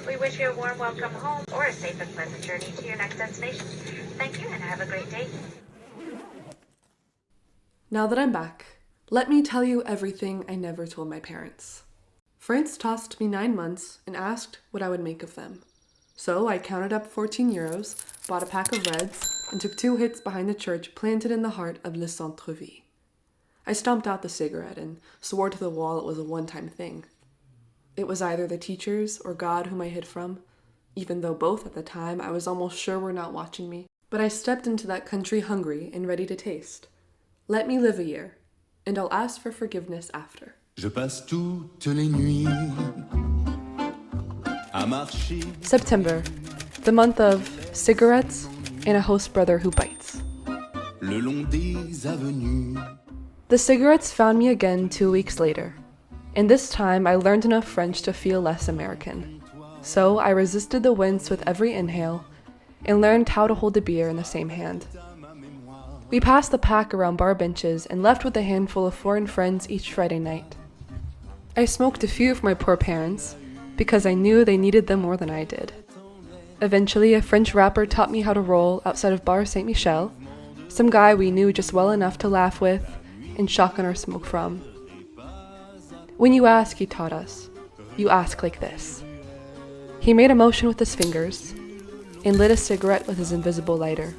We wish you a warm welcome home or a safe and pleasant journey to your next destination. Thank you and have a great day. Now that I'm back, let me tell you everything I never told my parents. France tossed me 9 months and asked what I would make of them. So I counted up 14 euros, bought a pack of Reds, and took 2 hits behind the church planted in the heart of Le Centre-Ville. I stomped out the cigarette and swore to the wall it was a one-time thing. It was either the teachers or God whom I hid from, even though both at the time I was almost sure were not watching me. But I stepped into that country hungry and ready to taste. Let me live a year, and I'll ask for forgiveness after. Je passe toutes les nuits à marcher. September, the month of cigarettes and a host brother who bites. Le long des avenues. The cigarettes found me again 2 weeks later, and this time I learned enough French to feel less American. So I resisted the winds with every inhale and learned how to hold a beer in the same hand. We passed the pack around bar benches and left with a handful of foreign friends each Friday night. I smoked a few for my poor parents because I knew they needed them more than I did. Eventually, a French rapper taught me how to roll outside of Bar Saint Michel, some guy we knew just well enough to laugh with and shotgun our smoke from. When you ask, he taught us, you ask like this. He made a motion with his fingers and lit a cigarette with his invisible lighter.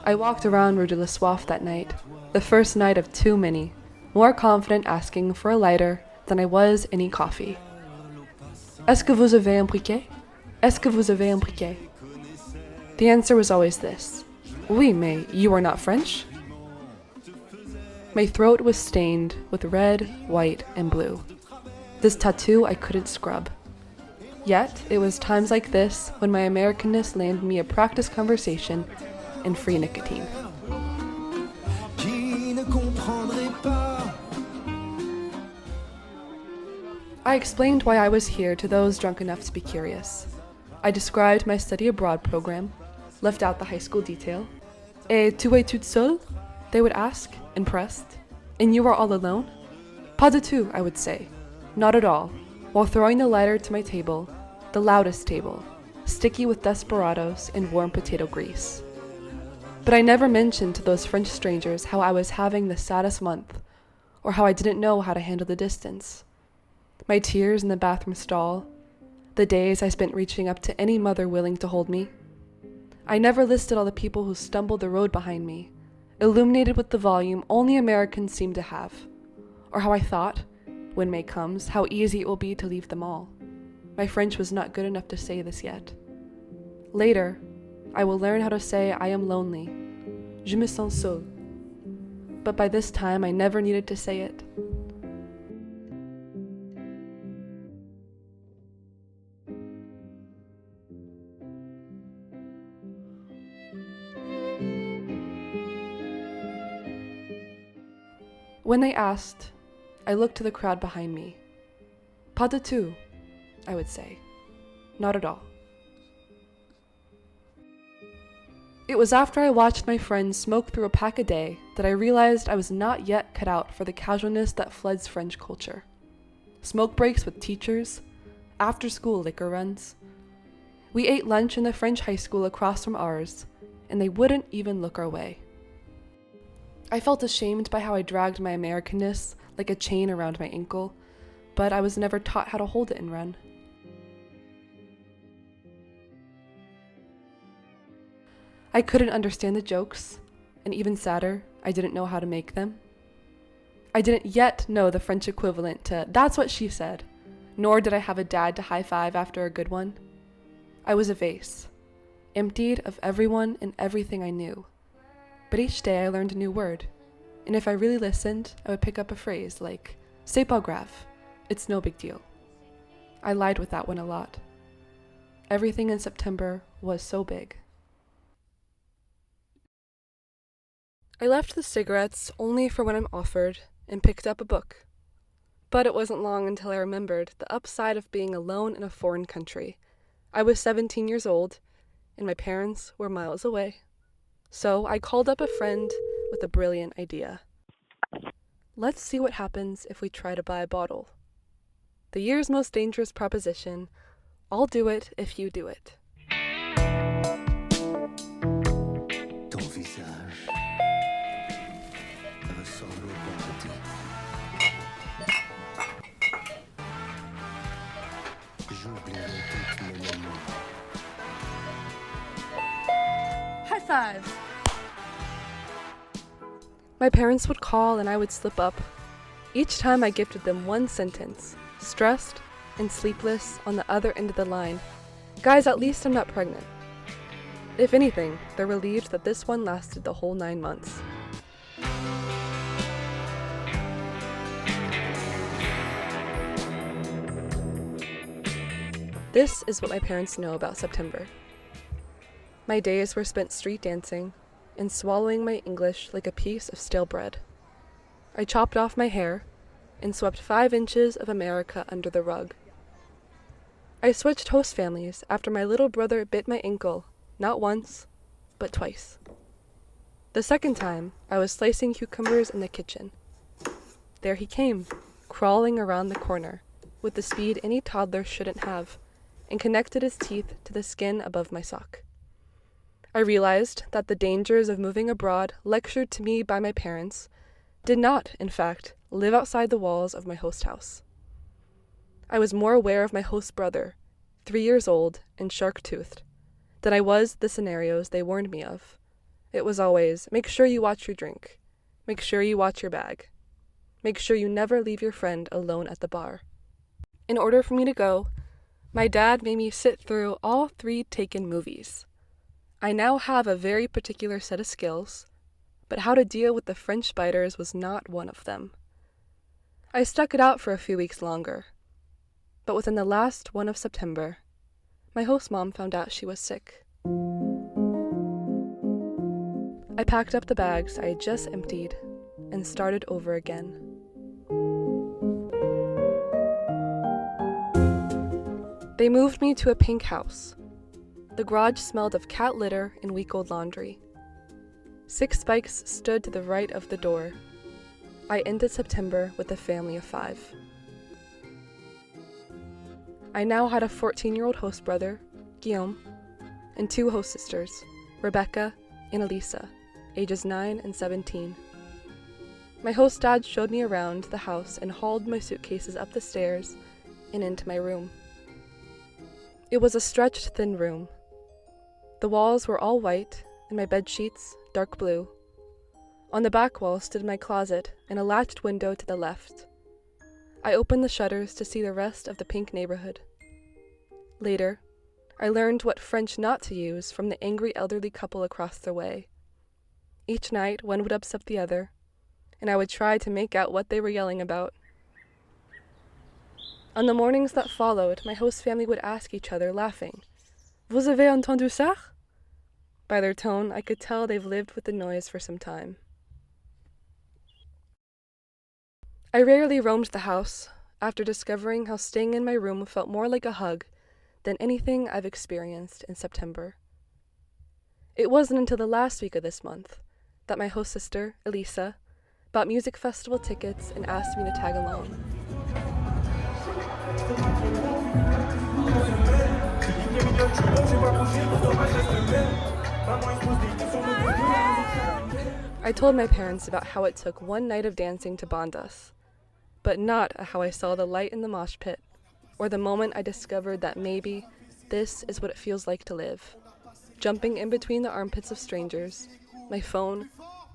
I walked around Rue de la Soif that night, the first night of too many, more confident asking for a lighter than I was any coffee. Est-ce que vous avez un briquet? Est-ce que vous avez un briquet? The answer was always this. Oui, mais you are not French? My throat was stained with red, white, and blue. This tattoo I couldn't scrub. Yet, it was times like this when my Americanness landed me a practice conversation and free nicotine. Qui ne comprendrait pas. I explained why I was here to those drunk enough to be curious. I described my study abroad program, left out the high school detail. Et tu es toute seule? They would ask, impressed. And you are all alone? Pas du tout, I would say. Not at all, while throwing the lighter to my table, the loudest table, sticky with desperados and warm potato grease. But I never mentioned to those French strangers how I was having the saddest month, or how I didn't know how to handle the distance. My tears in the bathroom stall, the days I spent reaching up to any mother willing to hold me. I never listed all the people who stumbled the road behind me, illuminated with the volume only Americans seem to have, or how I thought, when May comes, how easy it will be to leave them all. My French was not good enough to say this yet. Later, I will learn how to say I am lonely. Je me sens seul. But by this time, I never needed to say it. When they asked, I looked to the crowd behind me. Pas du tout, I would say. Not at all. It was after I watched my friends smoke through a pack a day that I realized I was not yet cut out for the casualness that floods French culture. Smoke breaks with teachers, after-school liquor runs. We ate lunch in the French high school across from ours, and they wouldn't even look our way. I felt ashamed by how I dragged my Americanness like a chain around my ankle, but I was never taught how to hold it in Rennes. I couldn't understand the jokes, and even sadder, I didn't know how to make them. I didn't yet know the French equivalent to "that's what she said," nor did I have a dad to high-five after a good one. I was a vase, emptied of everyone and everything I knew. But each day I learned a new word, and if I really listened, I would pick up a phrase like, c'est pas grave, it's no big deal. I lied with that one a lot. Everything in September was so big. I left the cigarettes only for when I'm offered and picked up a book. But it wasn't long until I remembered the upside of being alone in a foreign country. I was 17 years old, and my parents were miles away. So I called up a friend with a brilliant idea. Let's see what happens if we try to buy a bottle. The year's most dangerous proposition, I'll do it if you do it. Ton visage ressemble au paradis. J'oublierai toutes mes mémoires. High five! My parents would call and I would slip up. Each time I gifted them one sentence, stressed and sleepless on the other end of the line. Guys, at least I'm not pregnant. If anything, they're relieved that this one lasted the whole 9 months. This is what my parents know about September. My days were spent street dancing and swallowing my English like a piece of stale bread. I chopped off my hair and swept 5 inches of America under the rug. I switched host families after my little brother bit my ankle, not once, but twice. The second time, I was slicing cucumbers in the kitchen. There he came, crawling around the corner, with the speed any toddler shouldn't have, and connected his teeth to the skin above my sock. I realized that the dangers of moving abroad, lectured to me by my parents, did not, in fact, live outside the walls of my host house. I was more aware of my host brother, 3 years old and shark-toothed, than I was the scenarios they warned me of. It was always, make sure you watch your drink. Make sure you watch your bag. Make sure you never leave your friend alone at the bar. In order for me to go, my dad made me sit through all 3 Taken movies. I now have a very particular set of skills, but how to deal with the French biters was not one of them. I stuck it out for a few weeks longer, but within the last one of September, my host mom found out she was sick. I packed up the bags I had just emptied and started over again. They moved me to a pink house. The garage smelled of cat litter and week-old laundry. 6 bikes stood to the right of the door. I ended September with a family of 5. I now had a 14-year-old host brother, Guillaume, and 2 host sisters, Rebecca and Elisa, ages 9 and 17. My host dad showed me around the house and hauled my suitcases up the stairs and into my room. It was a stretched, thin room. The walls were all white, and my bed sheets dark blue. On the back wall stood my closet and a latched window to the left. I opened the shutters to see the rest of the pink neighborhood. Later, I learned what French not to use from the angry elderly couple across the way. Each night, one would upset the other, and I would try to make out what they were yelling about. On the mornings that followed, my host family would ask each other, laughing, "Vous avez entendu ça?" By their tone, I could tell they've lived with the noise for some time. I rarely roamed the house, after discovering how staying in my room felt more like a hug than anything I've experienced in September. It wasn't until the last week of this month that my host sister, Elisa, bought music festival tickets and asked me to tag along. I told my parents about how it took one night of dancing to bond us, but not how I saw the light in the mosh pit, or the moment I discovered that maybe this is what it feels like to live, jumping in between the armpits of strangers, my phone,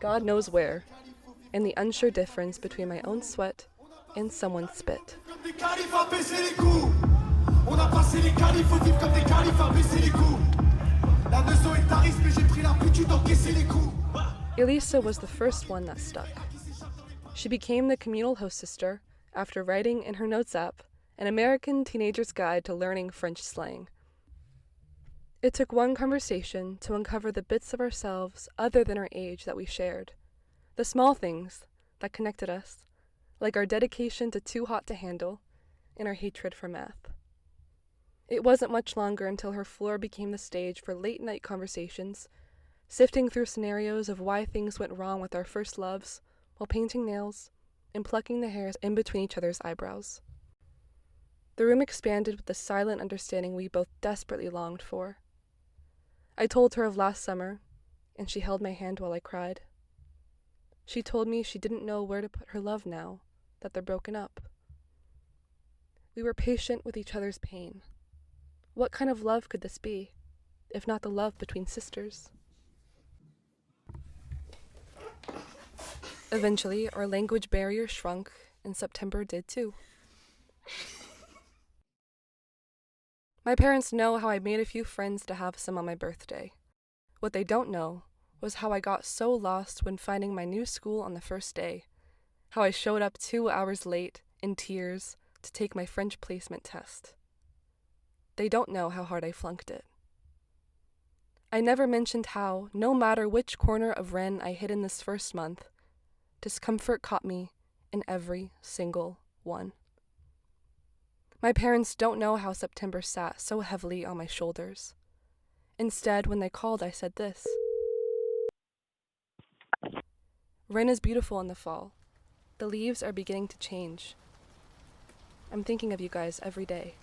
God knows where, and the unsure difference between my own sweat and someone's spit. Elisa was the first one that stuck. She became the communal host sister after writing in her notes app an American Teenager's Guide to Learning French Slang. It took one conversation to uncover the bits of ourselves other than our age that we shared, the small things that connected us, like our dedication to Too Hot to Handle and our hatred for math. It wasn't much longer until her floor became the stage for late-night conversations, sifting through scenarios of why things went wrong with our first loves, while painting nails and plucking the hairs in between each other's eyebrows. The room expanded with the silent understanding we both desperately longed for. I told her of last summer, and she held my hand while I cried. She told me she didn't know where to put her love now that they're broken up. We were patient with each other's pain. What kind of love could this be, if not the love between sisters? Eventually, our language barrier shrunk, and September did too. My parents know how I made a few friends to have some on my birthday. What they don't know was how I got so lost when finding my new school on the first day, how I showed up 2 hours late, in tears, to take my French placement test. They don't know how hard I flunked it. I never mentioned how, no matter which corner of Rennes I hid in this first month, discomfort caught me in every single one. My parents don't know how September sat so heavily on my shoulders. Instead, when they called, I said this. Rennes is beautiful in the fall. The leaves are beginning to change. I'm thinking of you guys every day.